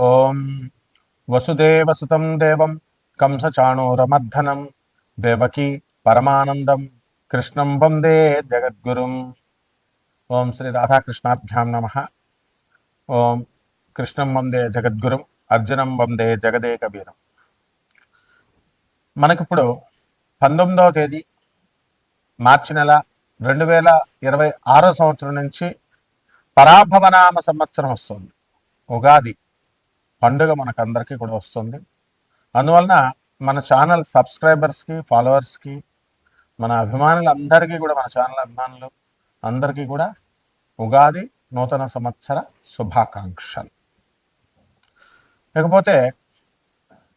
ఓం వసుదేవసుతం దేవం కంసచాణూరమర్ధనం దేవకీ పరమానందం కృష్ణం వందే జగద్గురుం. ఓం శ్రీ రాధాకృష్ణాభ్యాం నమ. ఓం కృష్ణం వందే జగద్గురుం అర్జునం వందే జగదేకవీరం. మనకిప్పుడు 19వ తేదీ మార్చి నెల 2026 సంవత్సరం నుంచి పరాభవనామ సంవత్సరం వస్తుంది. ఉగాది పండుగ మనకందరికీ కూడా వస్తుంది. అందువలన మన ఛానల్ సబ్స్క్రైబర్స్కి, ఫాలోవర్స్కి, మన అభిమానులందరికీ కూడా, మన ఛానల్ అభిమానులు అందరికీ కూడా ఉగాది నూతన సంవత్సర శుభాకాంక్షలు. లేకపోతే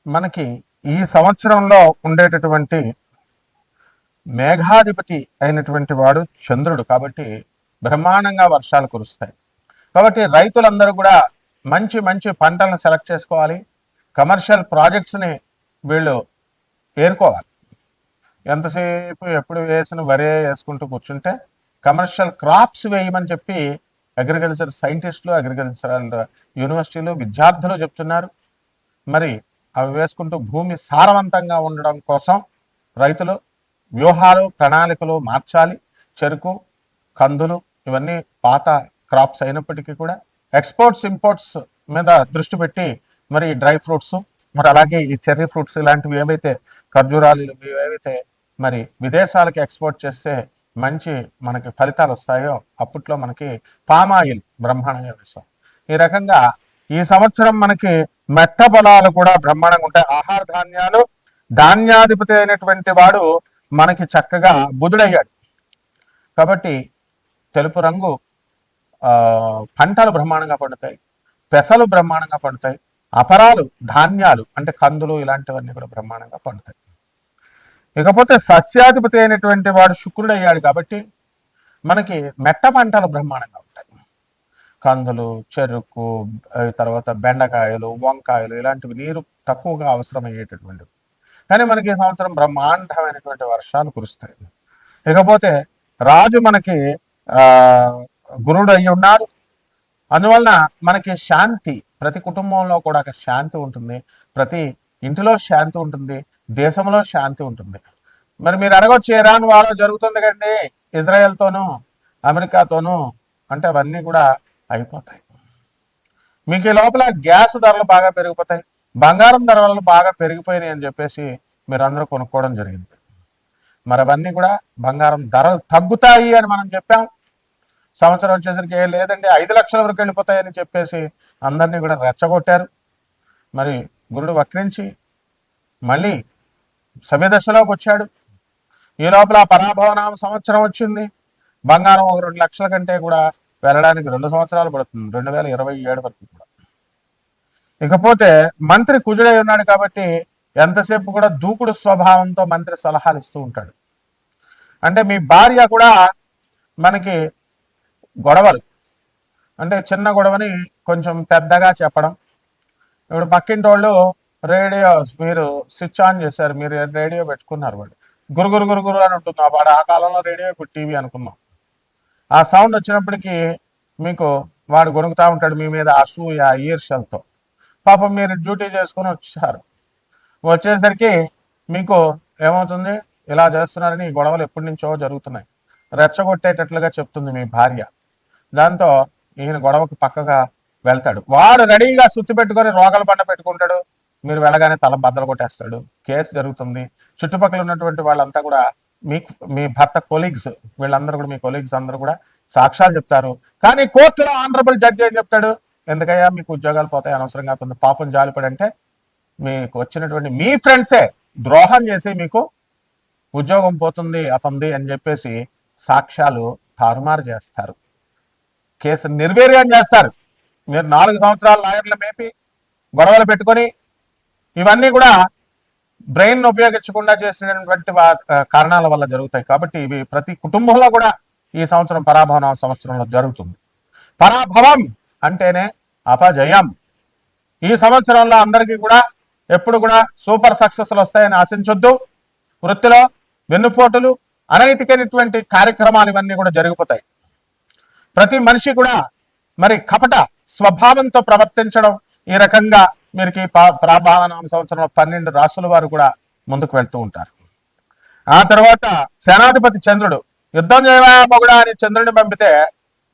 మనకి ఈ సంవత్సరంలో ఉండేటటువంటి మేఘాధిపతి అయినటువంటి వాడు చంద్రుడు. కాబట్టి బ్రహ్మాండంగా వర్షాలు కురుస్తాయి. కాబట్టి రైతులందరూ కూడా మంచి మంచి పంటలను సెలెక్ట్ చేసుకోవాలి. కమర్షియల్ ప్రాజెక్ట్స్ని వీళ్ళు ఏరుకోవాలి. ఎంతసేపు ఎప్పుడు వేసిన వరే వేసుకుంటూ కూర్చుంటే కమర్షియల్ క్రాప్స్ వేయమని చెప్పి అగ్రికల్చర్ సైంటిస్టులు, అగ్రికల్చరల్ యూనివర్సిటీలు, విద్యార్థులు చెప్తున్నారు. మరి అవి వేసుకుంటూ భూమి సారవంతంగా ఉండడం కోసం రైతులు వ్యూహాలు, ప్రణాళికలు మార్చాలి. చెరుకు, కందులు ఇవన్నీ పాత క్రాప్స్ అయినప్పటికీ కూడా ఎక్స్పోర్ట్స్, ఇంపోర్ట్స్ మీద దృష్టి పెట్టి మరి డ్రై ఫ్రూట్స్, మరి అలాగే ఈ చెర్రీ ఫ్రూట్స్ ఇలాంటివి ఏవైతే ఖర్జూరాలు ఏవైతే మరి విదేశాలకి ఎక్స్పోర్ట్ చేస్తే మంచి మనకి ఫలితాలు వస్తాయో అప్పట్లో మనకి పామాయిల్ బ్రహ్మాండంగా వేస్తాం. ఈ రకంగా ఈ సంవత్సరం మనకి మెట్ట పొలాలు కూడా బ్రహ్మాండంగా ఉంటాయి. ఆహార ధాన్యాలు, ధాన్యాధిపతి అయినటువంటి వాడు మనకి చక్కగా బుధుడయ్యాడు. కాబట్టి తెలుపు రంగు పంటలు బ్రహ్మాండంగా పండుతాయి, పెసలు బ్రహ్మాండంగా పండుతాయి, అపరాలు ధాన్యాలు అంటే కందులు ఇలాంటివన్నీ కూడా బ్రహ్మాండంగా పండుతాయి. ఇకపోతే సస్యాధిపతి అయినటువంటి వాడు శుక్రుడు అయ్యాడు. కాబట్టి మనకి మెట్ట పంటలు బ్రహ్మాండంగా ఉంటాయి. కందులు, చెరుకు, తర్వాత బెండకాయలు, వంకాయలు ఇలాంటివి నీరు తక్కువగా అవసరమయ్యేటటువంటివి. కానీ మనకి ఈ సంవత్సరం బ్రహ్మాండమైనటువంటి వర్షాలు కురుస్తాయి. ఇకపోతే రాజు మనకి గురుడు అయి ఉన్నాడు. అందువలన మనకి శాంతి, ప్రతి కుటుంబంలో కూడా శాంతి ఉంటుంది, ప్రతి ఇంటిలో శాంతి ఉంటుంది, దేశంలో శాంతి ఉంటుంది. మరి మీరు అడగొచ్చు, ఇరాన్ వార్ జరుగుతుంది కండి ఇజ్రాయెల్తోనూ అమెరికాతోనూ అంటే అవన్నీ కూడా అయిపోతాయి. మీకు ఈ లోపల గ్యాస్ ధరలు బాగా పెరిగిపోతాయి, బంగారం ధరలు బాగా పెరిగిపోయినాయి అని చెప్పేసి మీరు అందరూ కొనుక్కోవడం జరిగింది. మరి అవన్నీ కూడా బంగారం ధరలు తగ్గుతాయి అని మనం చెప్పాం. సంవత్సరం వచ్చేసరికి లేదండి 5 లక్షల వరకు వెళ్ళిపోతాయని చెప్పేసి అందరినీ కూడా రెచ్చగొట్టారు. మరి గురుడు వక్రించి మళ్ళీ సవ్యదశలోకి వచ్చాడు. ఈ లోపల పరాభవనామ సంవత్సరం వచ్చింది. బంగారం ఒక 2 లక్షల కంటే కూడా వెళ్ళడానికి 2 సంవత్సరాలు పడుతుంది, 2027 వరకు కూడా. ఇకపోతే మంత్రి కుజుడై ఉన్నాడు. కాబట్టి ఎంతసేపు కూడా దూకుడు స్వభావంతో మంత్రి సలహాలు ఇస్తూ ఉంటాడు. అంటే మీ భార్య కూడా మనకి గొడవలు అంటే చిన్న గొడవని కొంచెం పెద్దగా చెప్పడం. ఇప్పుడు పక్కింటి వాళ్ళు రేడియో మీరు స్విచ్ ఆన్ చేశారు, మీరు రేడియో పెట్టుకున్నారు, వాడు గురుగురు గురుగురు అని ఉంటుంది. వాడు ఆ కాలంలో రేడియో ఇప్పుడు టీవీ అనుకున్నాం. ఆ సౌండ్ వచ్చినప్పటికీ మీకు వాడు గొణుకుతూ ఉంటాడు మీ మీద అసూయ, ఈర్ష్యలతో. పాపం మీరు డ్యూటీ చేసుకుని వచ్చేసరికి మీకు ఏమవుతుంది, ఇలా చేస్తున్నారని గొడవలు ఎప్పటి నుంచో జరుగుతున్నాయి. రెచ్చగొట్టేటట్లుగా చెప్తుంది మీ భార్య. దాంతో ఈయన గొడవకు పక్కగా వెళ్తాడు. వాడు రెడీగా సుత్తి పెట్టుకొని రోగాల పండ పెట్టుకుంటాడు. మీరు వెళ్ళగానే తల బద్దలు కొట్టేస్తాడు. కేసు జరుగుతుంది. చుట్టుపక్కల ఉన్నటువంటి వాళ్ళంతా కూడా మీ భర్త కొలీగ్స్, వీళ్ళందరూ కూడా మీ కొలీగ్స్ అందరూ కూడా సాక్ష్యాలు చెప్తారు. కానీ కోర్టులో ఆనరబుల్ జడ్జి ఏం చెప్తాడు, ఎందుకయ్యా మీకు ఉద్యోగాలు పోతాయి, అనవసరంగా అవుతుంది, పాపం జాలిపడి అంటే మీకు వచ్చినటువంటి మీ ఫ్రెండ్సే ద్రోహం చేసి మీకు ఉద్యోగం పోతుంది అతంది అని చెప్పేసి సాక్ష్యాలు తారుమారు చేస్తారు, కేసు నిర్వీర్యం చేస్తారు. మీరు 4 సంవత్సరాలు లాయర్లు మేపి గొడవలు పెట్టుకొని ఇవన్నీ కూడా బ్రెయిన్ ఉపయోగించకుండా చేసినటువంటి కారణాల వల్ల జరుగుతాయి. కాబట్టి ఇవి ప్రతి కుటుంబంలో కూడా ఈ సంవత్సరం పరాభవన సంవత్సరంలో జరుగుతుంది. పరాభవం అంటేనే అపజయం. ఈ సంవత్సరంలో అందరికీ కూడా ఎప్పుడు కూడా సూపర్ సక్సెస్లు వస్తాయని ఆశించొద్దు. వృత్తిలో వెన్నుపోటులు, అనైతికమైనటువంటి కార్యక్రమాలు ఇవన్నీ కూడా జరిగిపోతాయి. ప్రతి మనిషి కూడా మరి కపట స్వభావంతో ప్రవర్తించడం, ఈ రకంగా మీరు ఈ ప్రాభావనామ సంవత్సరంలో 12 రాసుల వారు కూడా ముందుకు వెళ్తూ ఉంటారు. ఆ తర్వాత సేనాధిపతి చంద్రుడు యుద్ధం చేయవా మొగుడా అని చంద్రుడిని పంపితే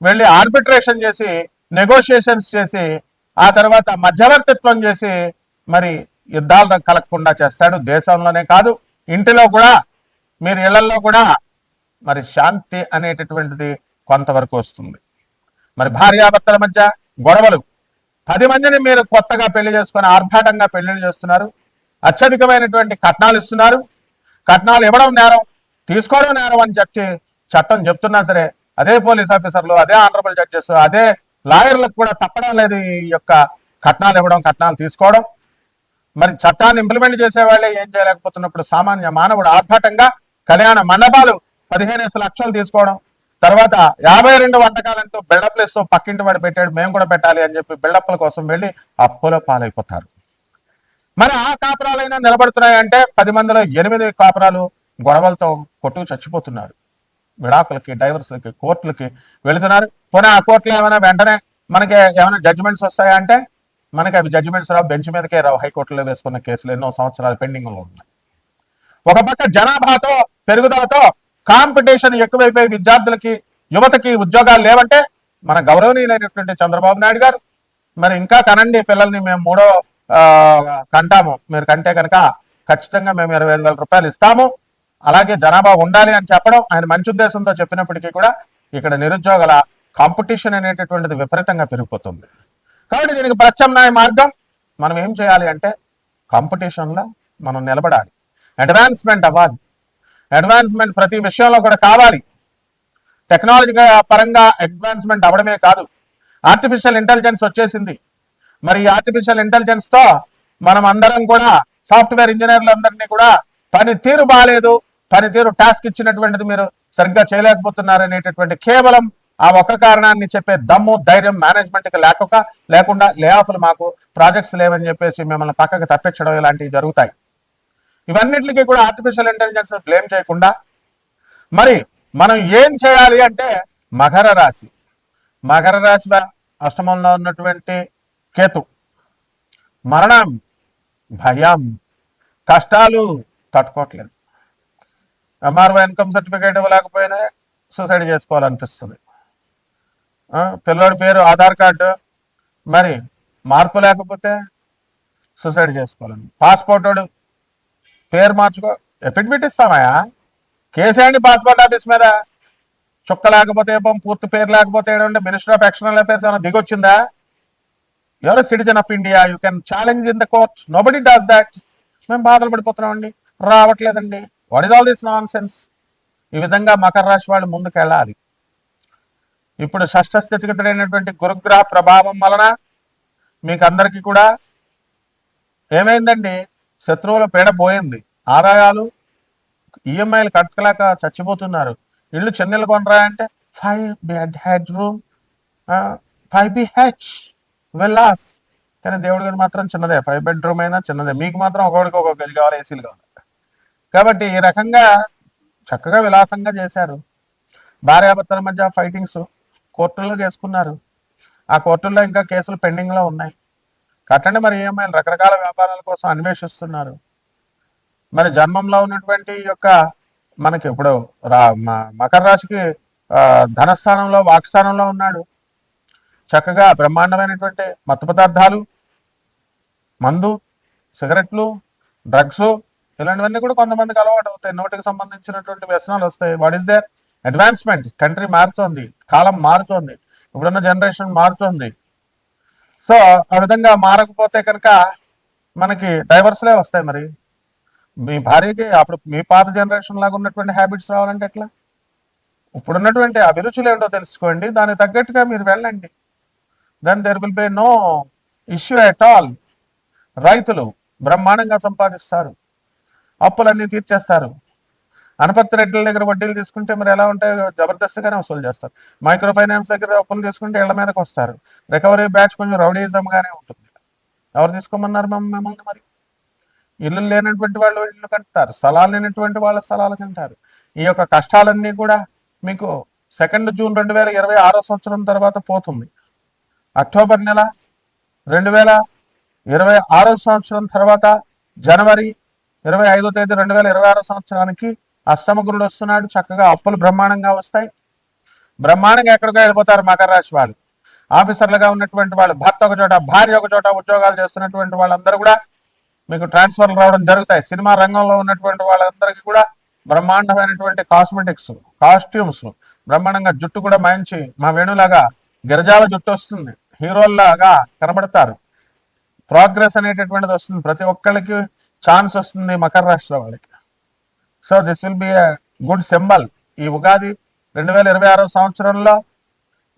వెళ్ళి ఆర్బిట్రేషన్ చేసి నెగోషియేషన్స్ చేసి ఆ తర్వాత మధ్యవర్తిత్వం చేసి మరి యుద్ధాలు కలగకుండా చేస్తాడు. దేశంలోనే కాదు ఇంటిలో కూడా, మీరు ఇళ్లలో కూడా మరి శాంతి అనేటటువంటిది కొంతవరకు వస్తుంది. మరి భార్యాభర్తల మధ్య గొడవలు, 10 మందిని మీరు కొత్తగా పెళ్లి చేసుకొని ఆర్భాటంగా పెళ్లిళ్ళు చేస్తున్నారు, అత్యధికమైనటువంటి కట్నాలు ఇస్తున్నారు. కట్నాలు ఇవ్వడం నేరం, తీసుకోవడం నేరం అని చెప్పి చట్టం చెప్తున్నా సరే అదే పోలీస్ ఆఫీసర్లు, అదే ఆనరబుల్ జడ్జెస్, అదే లాయర్లకు కూడా తప్పడం లేదు ఈ యొక్క కట్నాలు ఇవ్వడం, కట్నాలు తీసుకోవడం. మరి చట్టాన్ని ఇంప్లిమెంట్ చేసే వాళ్ళే ఏం చేయలేకపోతున్నప్పుడు సామాన్య మానవుడు ఆర్భాటంగా కళ్యాణ మండపాలు 15 లక్షలు తీసుకోవడం, తర్వాత 52 వంటకాలంటూ బిల్డప్లు ఇస్తూ పక్కింటి వాడు పెట్టాడు మేము కూడా పెట్టాలి అని చెప్పి బిల్డప్ల కోసం వెళ్ళి అప్పుల పాలైపోతారు. మరి ఆ కాపురాలైనా నిలబడుతున్నాయంటే 10 మందిలో 8 కాపురాలు గొడవలతో కొట్టుకు చచ్చిపోతున్నారు. విడాకులకి, డైవర్స్లకి, కోర్టులకి వెళుతున్నారు. పోనీ ఆ కోర్టులో ఏమైనా వెంటనే మనకి ఏమైనా జడ్జిమెంట్స్ వస్తాయా అంటే మనకి అవి జడ్జిమెంట్స్ రావు, బెంచ్ మీదకే రావు. హైకోర్టులో వేసుకున్న కేసులు ఎన్నో సంవత్సరాలు పెండింగ్లో ఉన్నాయి. ఒక పక్క జనాభాతో పెరుగుదలతో కాంపిటీషన్ ఎక్కువైపోయి విద్యార్థులకి, యువతకి ఉద్యోగాలు లేవంటే మన గౌరవనీయులైనటువంటి చంద్రబాబు నాయుడు గారు మరి ఇంకా కనండి పిల్లల్ని, మేము 3వ కంటాము, మీరు కంటే కనుక ఖచ్చితంగా మేము 25,000 రూపాయలు ఇస్తాము, అలాగే జనాభా ఉండాలి అని చెప్పడం ఆయన మంచి ఉద్దేశంతో చెప్పినప్పటికీ కూడా ఇక్కడ నిరుద్యోగుల కాంపిటీషన్ అనేటటువంటిది విపరీతంగా పెరిగిపోతుంది. కాబట్టి దీనికి ప్రత్యామ్నాయ మార్గం మనం ఏం చేయాలి అంటే కాంపిటీషన్లో మనం నిలబడాలి, అడ్వాన్స్మెంట్ అవ్వాలి. అడ్వాన్స్మెంట్ ప్రతి విషయంలో కూడా కావాలి. టెక్నాలజీ పరంగా అడ్వాన్స్మెంట్ అవ్వడమే కాదు, ఆర్టిఫిషియల్ ఇంటెలిజెన్స్ వచ్చేసింది. మరి ఈ ఆర్టిఫిషియల్ ఇంటెలిజెన్స్ తో మనం అందరం కూడా సాఫ్ట్వేర్ ఇంజనీర్లు అందరినీ కూడా పనితీరు బాగాలేదు, పనితీరు టాస్క్ ఇచ్చినటువంటిది మీరు సరిగ్గా చేయలేకపోతున్నారు అనేటటువంటి కేవలం ఆ ఒక్క కారణాన్ని చెప్పే దమ్ము, ధైర్యం మేనేజ్మెంట్కి లేకుండా లే ఆఫ్లు, మాకు ప్రాజెక్ట్స్ లేవని చెప్పేసి మిమ్మల్ని పక్కకు తప్పించడం ఇలాంటివి జరుగుతాయి. ఇవన్నిటికీ కూడా ఆర్టిఫిషియల్ ఇంటెలిజెన్స్ బ్లేమ్ చేయకుండా మరి మనం ఏం చేయాలి అంటే మకర రాశి అష్టమంలో ఉన్నటువంటి కేతు మరణం, భయం, కష్టాలు తట్టుకోవట్లేదు. ఎంఆర్ఓ ఇన్కమ్ సర్టిఫికేట్ ఇవ్వలేకపోయినా సూసైడ్ చేసుకోవాలనిపిస్తుంది. పిల్లోడి పేరు ఆధార్ కార్డు మరి మార్పు లేకపోతే సూసైడ్ చేసుకోవాలని, పాస్పోర్ట్ పేరు మార్చుకో, ఎఫిడవిట్ ఇస్తామయా, కేసేయండి పాస్పోర్ట్ ఆఫీస్ మీద, చుక్క లేకపోతే పూర్తి పేరు లేకపోతే ఏంటంటే మినిస్టర్ ఆఫ్ ఎక్స్టర్నల్ అఫైర్స్ ఏమైనా దిగొచ్చిందా? Your citizen of India, you can challenge in the courts, nobody does that. మేము బాధలు పడిపోతున్నామండి, రావట్లేదండి. What is all this nonsense? ఈ విధంగా మకర రాశి వాళ్ళు ముందుకు వెళ్ళాలి. ఇప్పుడు షష్ఠ స్థితిగతుడైనటువంటి గురుగ్రహ ప్రభావం వలన మీకు అందరికీ కూడా ఏమైందండి, శత్రువుల పీడ పోయింది, ఆదాయాలు, ఈఎంఐలు కట్టలేక చచ్చిపోతున్నారు. ఇల్లు చెన్నెలు కొనరా అంటే 5 bed రూమ్ 5 BH విల్లాస్, కానీ దేవుడి గది మాత్రం చిన్నదే, 5 bedroom అయినా చిన్నదే. మీకు మాత్రం ఒకడికి ఒక గది కావాలి, ఏసీలు కావాలి. కాబట్టి ఈ రకంగా చక్కగా విలాసంగా చేశారు. భార్యాభర్తల మధ్య ఫైటింగ్స్ కోర్టుల్లో చేసుకున్నారు. ఆ కోర్టుల్లో ఇంకా కేసులు పెండింగ్లో ఉన్నాయి. కట్టండి మరి ఈఎంఐలు, రకరకాల వ్యాపారాల కోసం అన్వేషిస్తున్నారు. మరి జన్మంలో ఉన్నటువంటి యొక్క మనకి ఇప్పుడు మకర రాశికి ధనస్థానంలో, వాక్స్థానంలో ఉన్నాడు. చక్కగా బ్రహ్మాండమైనటువంటి మత్తు పదార్థాలు, మందు, సిగరెట్లు, డ్రగ్స్ ఇలాంటివన్నీ కూడా కొంతమందికి అలవాటు అవుతాయి. నోటికి సంబంధించినటువంటి వ్యసనాలు వస్తాయి. What is their advancement? Country మారుతోంది, కాలం మారుతోంది, ఇప్పుడున్న జనరేషన్ మారుతోంది. సో ఆ విధంగా మారకపోతే కనుక మనకి డైవర్స్లే వస్తాయి. మరి మీ భార్యకి అప్పుడు మీ పాత జనరేషన్ లాగా ఉన్నటువంటి హ్యాబిట్స్ రావాలంటే ఎట్లా? ఇప్పుడున్నటువంటి అభిరుచులు ఏంటో తెలుసుకోండి, దానికి తగ్గట్టుగా మీరు వెళ్ళండి. Then there will be no issue at all. రైతులు బ్రహ్మాండంగా సంపాదిస్తారు, అప్పులన్నీ తీర్చేస్తారు. అనపత్తి రెడ్ల దగ్గర వడ్డీలు తీసుకుంటే మరి ఎలా ఉంటాయో జబర్దస్త్గానే వసూలు చేస్తారు. మైక్రో ఫైనాన్స్ దగ్గర అప్పులు తీసుకుంటే ఇళ్ల మీదకి వస్తారు. రికవరీ బ్యాచ్ కొంచెం రౌడీజంగానే ఉంటుంది. ఎవరు తీసుకోమన్నారు మిమ్మల్ని? మరి ఇల్లు లేనటువంటి వాళ్ళు ఇల్లు కంటారు, స్థలాలు లేనటువంటి వాళ్ళ స్థలాలు కంటారు. ఈ యొక్క కష్టాలన్నీ కూడా మీకు 2 జూన్ 2026 సంవత్సరం తర్వాత పోతుంది. అక్టోబర్ నెల 26వ సంవత్సరం తర్వాత జనవరి 25వ తేదీ 2026 సంవత్సరానికి అష్టమ గురుడు వస్తున్నాడు. చక్కగా అప్పులు బ్రహ్మాండంగా వస్తాయి. బ్రహ్మాండంగా ఎక్కడికో వెళ్ళిపోతారు మకర రాశి వాళ్ళు. ఆఫీసర్లుగా ఉన్నటువంటి వాళ్ళు, భర్త ఒక చోట భార్య ఒక చోట ఉద్యోగాలు చేస్తున్నటువంటి వాళ్ళందరూ కూడా మీకు ట్రాన్స్ఫర్లు రావడం జరుగుతాయి. సినిమా రంగంలో ఉన్నటువంటి వాళ్ళందరికీ కూడా బ్రహ్మాండమైనటువంటి కాస్మెటిక్స్, కాస్ట్యూమ్స్, బ్రహ్మాండంగా జుట్టు కూడా మంచి మా వేణులాగా గిరజాల జుట్టు వస్తుంది, హీరోల్లాగా కనబడతారు. ప్రోగ్రెస్ అనేటటువంటిది వస్తుంది. ప్రతి ఒక్కరికి ఛాన్స్ వస్తుంది మకర రాశిలో వాళ్ళకి. So this will be a good symbol. ఈ ఉగాది 2026 సంవత్సరంలో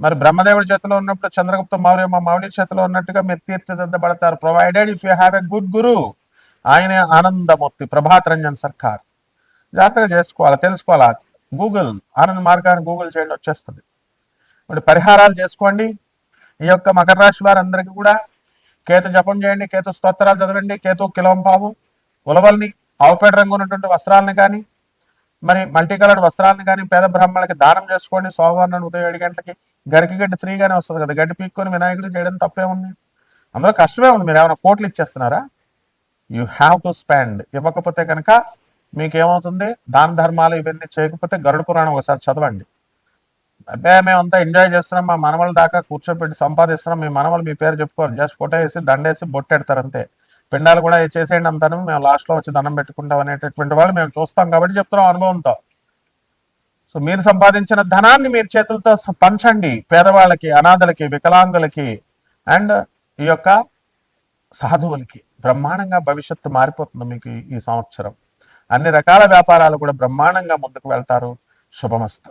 మరి బ్రహ్మదేవుడి చేతిలో ఉన్నప్పుడు చంద్రగుప్త మౌర్య మౌళి చేతిలో ఉన్నట్టుగా మీరు తీర్చిదిద్దబడతారు. Provided if you have a good guru. ఆయనే ఆనందమూర్తి ప్రభాత్ రంజన్ సర్కార్. జాగ్రత్తగా చేసుకోవాలి, తెలుసుకోవాలి. గూగుల్ ఆనంద్ మార్గాన్ని గూగుల్ చేయండి, వచ్చేస్తుంది. ఇప్పుడు పరిహారాలు చేసుకోండి. ఈ యొక్క మకర రాశి వారందరికీ కూడా కేతు జపం చేయండి, కేతు స్తోత్రాలు చదవండి, కేతు కిలోంపావు ఉలవల్ని ఆవుపేట రంగు ఉన్నటువంటి వస్త్రాలను కానీ మరి మల్టీ కలర్డ్ వస్త్రాలను కానీ పేద బ్రాహ్మణులకి దానం చేసుకోండి. సోమవారం ఉదయం 7 గంటలకి గరికి గడ్డి ఫ్రీగానే వస్తుంది కదా, గడ్డి పీక్కొని వినాయకుడు చేయడం తప్పే ఉంది, అందులో కష్టమే ఉంది. మీరు ఏమైనా కోట్లు ఇచ్చేస్తున్నారా? You have to spend. ఇవ్వకపోతే కనుక మీకేమవుతుంది? దాన ధర్మాలు ఇవన్నీ చేయకపోతే గరుడ పురాణం ఒకసారి చదవండి. అబ్బాయి మేమంతా ఎంజాయ్ చేస్తున్నాం, మా మనవల దాకా కూర్చోబెట్టి సంపాదిస్తున్నాం, మీ మనవలు మీ పేరు చెప్పుకోరు, జస్ట్ ఫోటో వేసి దండేసి బొట్టెడతారు అంతే. పిండాలు కూడా చేసేయండి అంతాను, మేము లాస్ట్లో వచ్చి దండం పెట్టుకుంటాం అనేటటువంటి వాళ్ళు మేము చూస్తాం కాబట్టి చెప్తున్నాం అనుభవంతో. సో మీరు సంపాదించిన ధనాన్ని మీరు చేతులతో పంచండి పేదవాళ్ళకి, అనాథలకి, వికలాంగులకి అండ్ ఈ యొక్క సాధువులకి. బ్రహ్మాండంగా భవిష్యత్తు మారిపోతుంది మీకు ఈ సంవత్సరం. అన్ని రకాల వ్యాపారాలు కూడా బ్రహ్మాండంగా ముందుకు వెళ్తారు. శుభమస్తు.